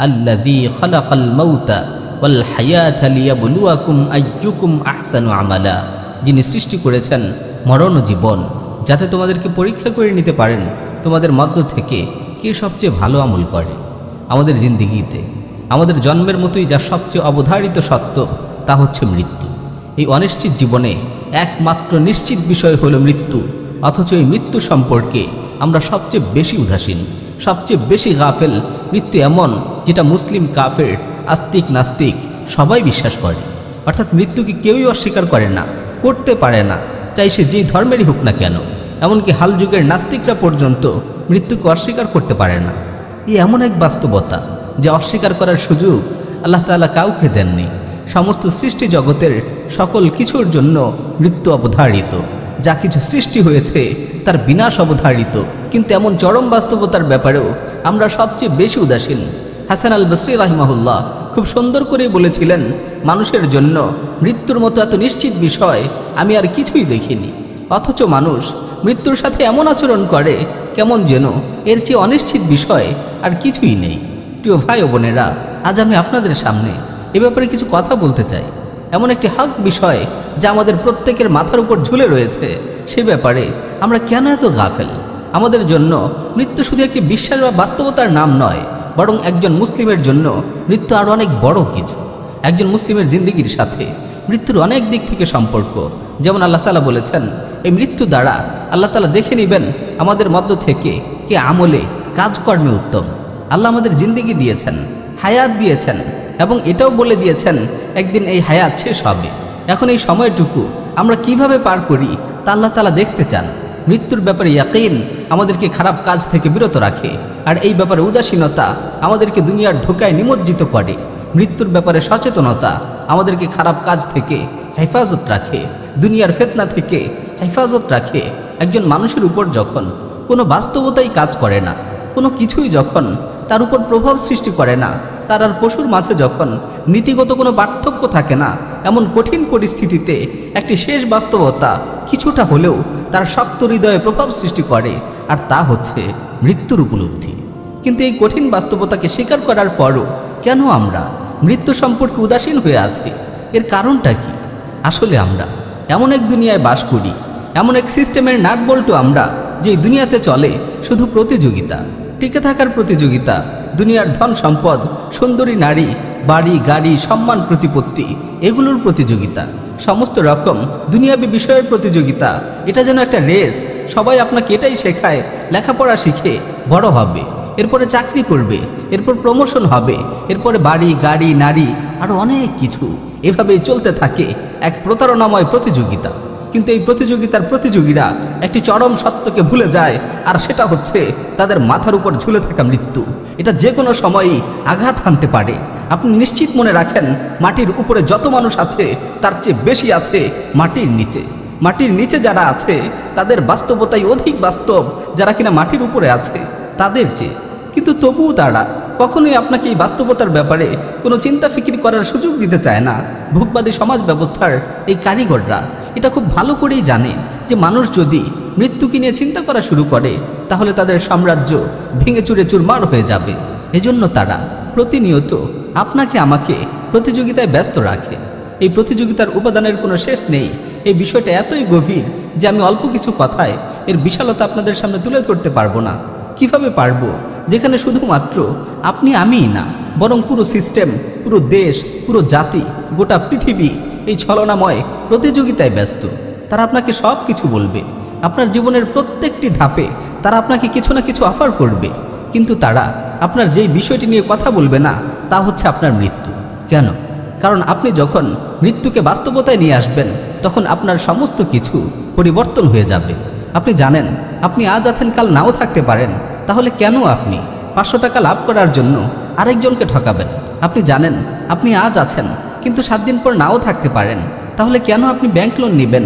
আল্লাযী খালাকাল মাউতা ওয়াল হায়াতা লিয়াবলুয়াকুম আইয়ুকুম আহসানু আমালা, যিনি সৃষ্টি করেছেন মরণ ও জীবন, যাতে তোমাদেরকে পরীক্ষা করে নিতে পারেন তোমাদের মধ্য থেকে কে সবচেয়ে ভালো আমল করে। আমাদের জিন্দিগিতে আমাদের জন্মের মতোই যা সবচেয়ে অবধারিত সত্য তা হচ্ছে মৃত্যু। এই অনিশ্চিত জীবনে একমাত্র নিশ্চিত বিষয় হলো মৃত্যু, অথচ এই মৃত্যু সম্পর্কে আমরা সবচেয়ে বেশি উদাসীন, সবচেয়ে বেশি গাফেল। মৃত্যু এমন যেটা মুসলিম, কাফের, আস্তিক, নাস্তিক সবাই বিশ্বাস করে। অর্থাৎ মৃত্যুকে কেউই অস্বীকার করে না, করতে পারে না, চাই সে যেই ধর্মেরই হোক না কেন। এমনকি হাল যুগের নাস্তিকরা পর্যন্ত মৃত্যুকে অস্বীকার করতে পারে না। এই এমন এক বাস্তবতা যে অস্বীকার করার সুযোগ আল্লাহ তাআলা কাউকে দেননি। সমস্ত সৃষ্টি জগতের সকল কিছুর জন্য মৃত্যু অবধারিত। যা কিছু সৃষ্টি হয়েছে তার বিনাশ অবধারিত, কিন্তু এমন চরম বাস্তবতার ব্যাপারেও আমরা সবচেয়ে বেশি উদাসীন। হাসান আল বসরি রাহিমাহুল্লাহ খুব সুন্দর করে বলেছিলেন, মানুষের জন্য মৃত্যুর মতো এত নিশ্চিত বিষয় আমি আর কিছুই দেখিনি। অথচ মানুষ মৃত্যুর সাথে এমন আচরণ করে কেমন যেন এর চেয়ে অনিশ্চিত বিষয় আর কিছুই নেই। প্রিয় ভাই ও বোনেরা, আজ আমি আপনাদের সামনে এ ব্যাপারে কিছু কথা বলতে চাই। এমন একটি হক বিষয় যা আমাদের প্রত্যেকের মাথার উপর ঝুলে রয়েছে, সে ব্যাপারে আমরা কেন এত গাফেল? আমাদের জন্য মৃত্যু শুধু একটি বিশ্বাস বা বাস্তবতার নাম নয়, বরং একজন মুসলিমের জন্য মৃত্যু আরও অনেক বড় কিছু। একজন মুসলিমের জিন্দিগির সাথে মৃত্যুর অনেক দিক থেকে সম্পর্ক। যেমন আল্লাহ তাআলা বলেছেন, এই মৃত্যু দ্বারা আল্লাহ তাআলা দেখে নেবেন আমাদের মধ্য থেকে কে আমলে কাজকর্মে উত্তম। আল্লাহ আমাদের জিন্দিগি দিয়েছেন, হায়াত দিয়েছেন, এবং এটাও বলে দিয়েছেন একদিন এই হায়াত শেষ হবে। এখন এই সময়টুকু আমরা কিভাবে পার করি তা আল্লাহ তাআলা দেখতে চান। মৃত্যুর ব্যাপারে ইয়াকিন আমাদেরকে খারাপ কাজ থেকে বিরত রাখে, আর এই ব্যাপারে উদাসীনতা আমাদেরকে দুনিয়ার ধোঁকায় নিমজ্জিত করে। মৃত্যুর ব্যাপারে সচেতনতা আমাদেরকে খারাপ কাজ থেকে হেফাজত রাখে, দুনিয়ার ফিতনা থেকে হেফাজত রাখে। একজন মানুষের উপর যখন কোনো বাস্তবতাই কাজ করে না, কোনো কিছুই যখন তার উপর প্রভাব সৃষ্টি করে না, তার আর পশুর মাঝে যখন নীতিগত কোনো পার্থক্য থাকে না, এমন কঠিন পরিস্থিতিতে একটি শেষ বাস্তবতা কিছুটা হলেও তার শক্ত হৃদয়ে প্রভাব সৃষ্টি করে, আর তা হচ্ছে মৃত্যুর উপলব্ধি। কিন্তু এই কঠিন বাস্তবতাকে স্বীকার করার পরও কেন আমরা মৃত্যু সম্পর্কে উদাসীন হয়ে আছি? এর কারণটা কি? আসলে আমরা এমন এক দুনিয়ায় বাস করি, এমন এক সিস্টেমের নাটবল্টু আমরা, যেই দুনিয়াতে চলে শুধু প্রতিযোগিতা, টিকে থাকার প্রতিযোগিতা, দুনিয়ার ধন সম্পদ, সুন্দরী নারী, বাড়ি, গাড়ি, সম্মান, প্রতিপত্তি, এগুলোর প্রতিযোগিতা, সমস্ত রকম দুনিয়াবী বিষয়ের প্রতিযোগিতা। এটা যেন একটা রেস। সবাই আপনাকে এটাই শেখায়, লেখাপড়া শিখে বড় হবে, এরপরে চাকরি করবে, এরপর প্রমোশন হবে, এরপরে বাড়ি, গাড়ি, নারী, আরও অনেক কিছু। এভাবেই চলতে থাকে এক প্রতারণাময় প্রতিযোগিতা। কিন্তু এই প্রতিযোগিতার প্রতিযোগীরা একটি চরম সত্যকে ভুলে যায়, আর সেটা হচ্ছে তাদের মাথার উপর ঝুলে থাকা মৃত্যু। এটা যে কোনো সময়ই আঘাত হানতে পারে। আপনি নিশ্চিত মনে রাখেন, মাটির উপরে যত মানুষ আছে তার চেয়ে বেশি আছে মাটির নিচে। মাটির নিচে যারা আছে তাদের বাস্তবতাই অধিক বাস্তব যারা কিনা মাটির উপরে আছে তাদের চেয়ে। কিন্তু তবুও তারা কখনোই আপনাকে এই বাস্তবতার ব্যাপারে কোনো চিন্তা ফিকির করার সুযোগ দিতে চায় না। ভোগবাদী সমাজ ব্যবস্থার এই কারিগররা এটা খুব ভালো করেই জানে যে মানুষ যদি মৃত্যুকে নিয়ে চিন্তা করা শুরু করে তাহলে তাদের সাম্রাজ্য ভেঙে চুরে চুরমার হয়ে যাবে। এজন্য তারা প্রতিনিয়ত আপনাকে আমাকে প্রতিযোগিতায় ব্যস্ত রাখে। এই প্রতিযোগিতার উপাদানের কোনো শেষ নেই। এই বিষয়টা এতই গভীর যে আমি অল্প কিছু কথায় এর বিশালতা আপনাদের সামনে তুলে ধরতে পারবো না। কিভাবে পারবো? যেখানে শুধুমাত্র আপনি আমিই না, বরং পুরো সিস্টেম, পুরো দেশ, পুরো জাতি, গোটা পৃথিবী এই ছলনাময় প্রতিযোগিতায় ব্যস্ত। তারা আপনাকে সব কিছু বলবে, আপনার জীবনের প্রত্যেকটি ধাপে তারা আপনাকে কিছু না কিছু অফার করবে, কিন্তু তারা আপনার যেই বিষয়টি নিয়ে কথা বলবে না তা হচ্ছে আপনার মৃত্যু। কেন? কারণ আপনি যখন মৃত্যুকে বাস্তবতায় নিয়ে আসবেন তখন আপনার সমস্ত কিছু পরিবর্তন হয়ে যাবে। আপনি জানেন আপনি আজ আছেন, কাল নাও থাকতে পারেন, তাহলে কেন আপনি 500 টাকা লাভ করার জন্য আরেকজনকে ঠকাবেন? আপনি জানেন আপনি আজ আছেন কিন্তু 7 দিন পর নাও থাকতে পারেন, তাহলে কেন আপনি ব্যাংক লোন নেবেন